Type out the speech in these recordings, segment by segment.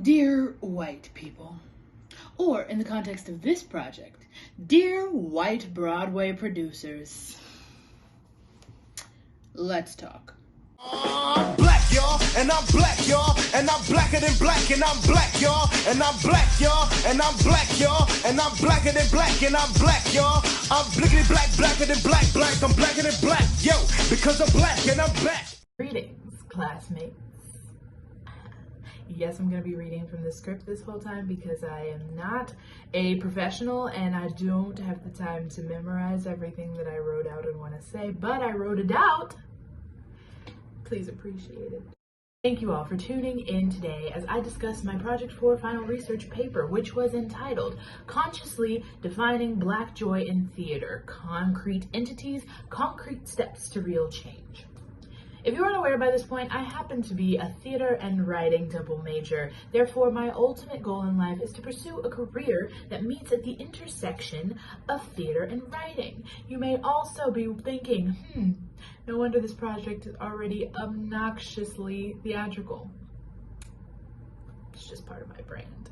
Dear white people, or in the context of this project, dear white Broadway producers, let's talk. I'm black, y'all, and I'm black, y'all, and I'm blacker than black, and I'm black, y'all, and I'm black, y'all, and I'm black, y'all, and I'm blacker than black, and I'm black, y'all. I'm blickety black, blacker than black, black, I'm blacker than black, yo, because I'm black and I'm black. Greetings, classmates. Yes, I'm going to be reading from the script this whole time because I am not a professional and I don't have the time to memorize everything that I wrote out and want to say, but I wrote it out. Please appreciate it. Thank you all for tuning in today as I discuss my Project 4 final research paper, which was entitled Consciously Defining Black Joy in Theater, Concrete Entities, Concrete Steps to Real Change. If you aren't aware by this point, I happen to be a theater and writing double major. Therefore, my ultimate goal in life is to pursue a career that meets at the intersection of theater and writing. You may also be thinking, no wonder this project is already obnoxiously theatrical. It's just part of my brand.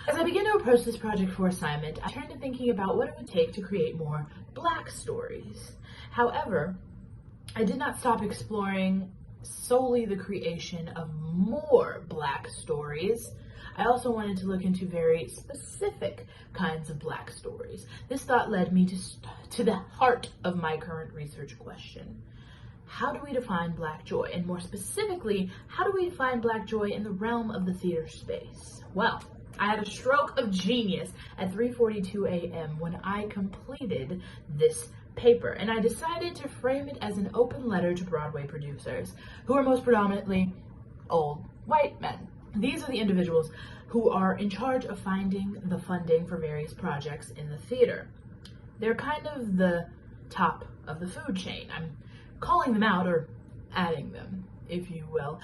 As I begin to approach this Project 4 assignment, I turn to thinking about what it would take to create more Black stories. However, I did not stop exploring solely the creation of more Black stories. I also wanted to look into very specific kinds of Black stories. This thought led me to the heart of my current research question. How do we define Black joy? And more specifically, how do we define Black joy in the realm of the theater space? Well, I had a stroke of genius at 3:42 a.m. when I completed this paper, and I decided to frame it as an open letter to Broadway producers, who are most predominantly old white men. These are the individuals who are in charge of finding the funding for various projects in the theater. They're kind of the top of the food chain. I'm calling them out, or adding them, if you will,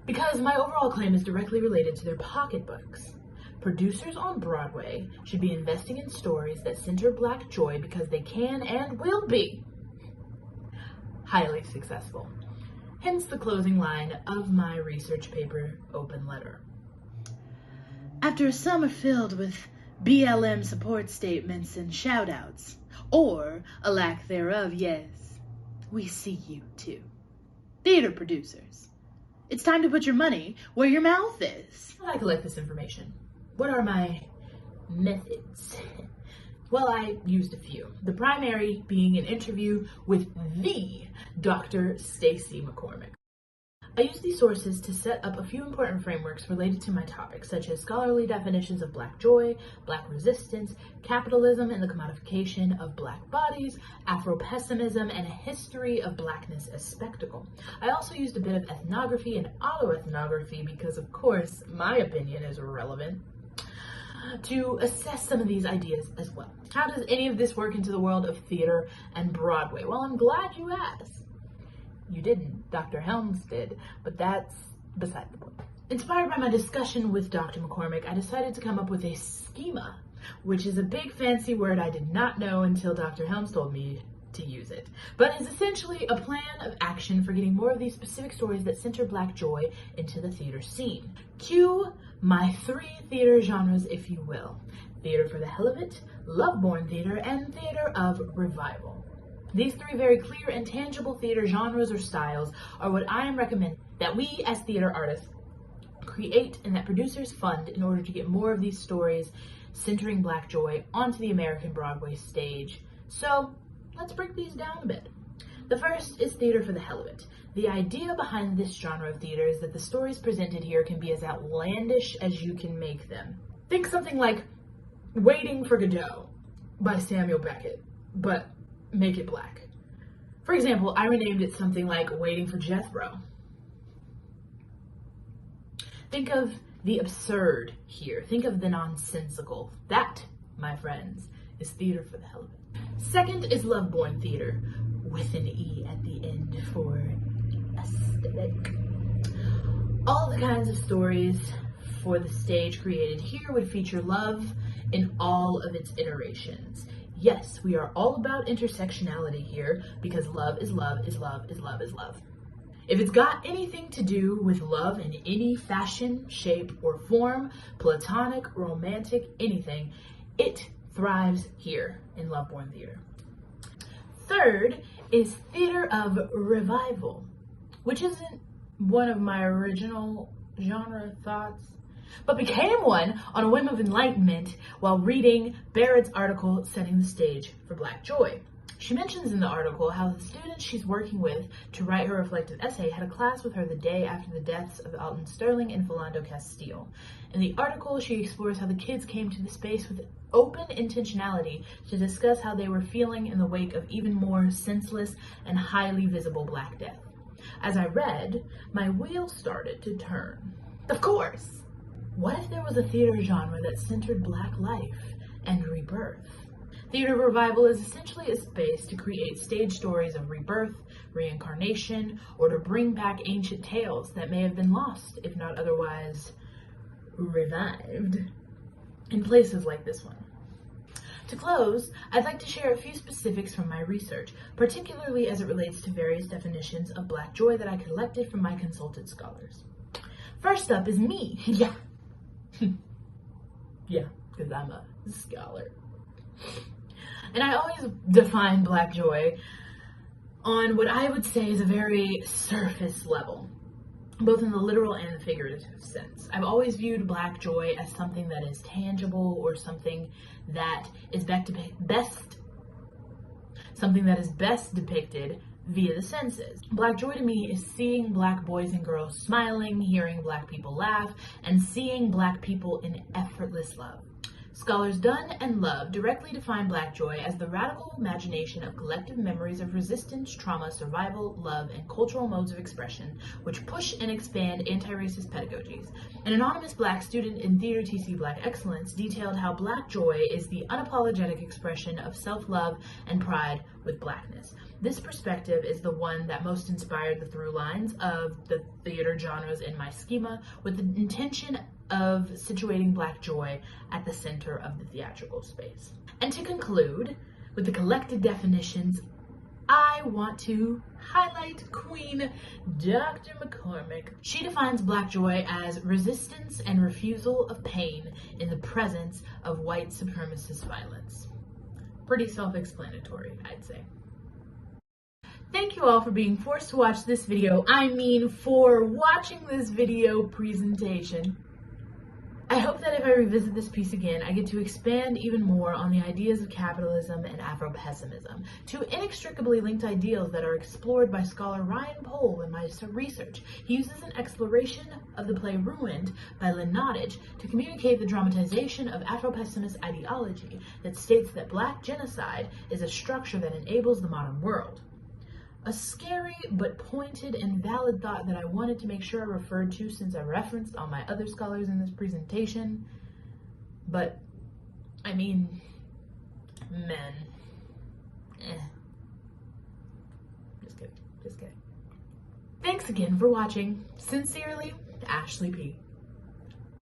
because my overall claim is directly related to their pocketbooks. Producers on Broadway should be investing in stories that center Black joy because they can and will be highly successful. Hence the closing line of my research paper open letter. After a summer filled with BLM support statements and shout-outs, or a lack thereof, yes, we see you too. Theater producers, it's time to put your money where your mouth is. How do I collect this information? What are my methods? Well, I used a few. The primary being an interview with the Dr. Stacy McCormick. I used these sources to set up a few important frameworks related to my topic, such as scholarly definitions of Black joy, Black resistance, capitalism and the commodification of Black bodies, Afro-pessimism, and a history of Blackness as spectacle. I also used a bit of ethnography and autoethnography because, of course, my opinion is relevant, to assess some of these ideas as well. How does any of this work into the world of theater and Broadway? Well, I'm glad you asked. You didn't. Dr. Helms did, but that's beside the point. Inspired by my discussion with Dr. McCormick, I decided to come up with a schema, which is a big fancy word I did not know until Dr. Helms told me to use it, but is essentially a plan of action for getting more of these specific stories that center Black joy into the theater scene. Cue my 3 theater genres, if you will: theater for the hell of it, love-born theater, and theater of revival. These 3 very clear and tangible theater genres or styles are what I am recommending that we as theater artists create and that producers fund in order to get more of these stories centering Black joy onto the American Broadway stage. So let's break these down a bit. The first is theater for the hell of it. The idea behind this genre of theater is that the stories presented here can be as outlandish as you can make them. Think something like Waiting for Godot by Samuel Beckett, but make it Black. For example, I renamed it something like Waiting for Jethro. Think of the absurd here. Think of the nonsensical. That, my friends, is theater for the hell of it. Second is love-born theater, with an E at the end for aesthetic. All the kinds of stories for the stage created here would feature love in all of its iterations. Yes, we are all about intersectionality here because love is love is love is love is love. If it's got anything to do with love in any fashion, shape, or form, platonic, romantic, anything, it thrives here in Loveborn Theater. Third is theater of revival, which isn't one of my original genre thoughts, but became one on a whim of enlightenment while reading Barrett's article setting the stage for Black Joy. She mentions in the article how the student she's working with to write her reflective essay had a class with her the day after the deaths of Alton Sterling and Philando Castile. In the article, she explores how the kids came to the space with open intentionality to discuss how they were feeling in the wake of even more senseless and highly visible Black death. As I read, my wheels started to turn. Of course! What if there was a theater genre that centered Black life and rebirth? Theater revival is essentially a space to create stage stories of rebirth, reincarnation, or to bring back ancient tales that may have been lost, if not otherwise revived, in places like this one. To close, I'd like to share a few specifics from my research, particularly as it relates to various definitions of Black joy that I collected from my consulted scholars. First up is me. Yeah. Yeah, because I'm a scholar. And I always define Black joy on what I would say is a very surface level, both in the literal and the figurative sense. I've always viewed Black joy as something that is tangible or something that is best depicted via the senses. Black joy to me is seeing Black boys and girls smiling, hearing Black people laugh, and seeing Black people in effortless love. Scholars Dunn and Love directly define Black joy as the radical imagination of collective memories of resistance, trauma, survival, love, and cultural modes of expression, which push and expand anti-racist pedagogies. An anonymous Black student in Theater TC Black Excellence detailed how Black joy is the unapologetic expression of self-love and pride with Blackness. This perspective is the one that most inspired the through lines of the theater genres in my schema, with the intention of situating Black joy at the center of the theatrical space. And to conclude, with the collected definitions, I want to highlight Queen Dr. McCormick. She defines Black joy as resistance and refusal of pain in the presence of white supremacist violence. Pretty self-explanatory, I'd say. Thank you all for being forced to watch this video. I mean, for watching this video presentation. I hope that if I revisit this piece again, I get to expand even more on the ideas of capitalism and Afro-pessimism, two inextricably linked ideals that are explored by scholar Ryan Pohl in my research. He uses an exploration of the play Ruined by Lynn Nottage to communicate the dramatization of Afro-pessimist ideology that states that Black genocide is a structure that enables the modern world. A scary but pointed and valid thought that I wanted to make sure I referred to since I referenced all my other scholars in this presentation. But, I mean, men. Just kidding. Thanks again for watching. Sincerely, Ashley P.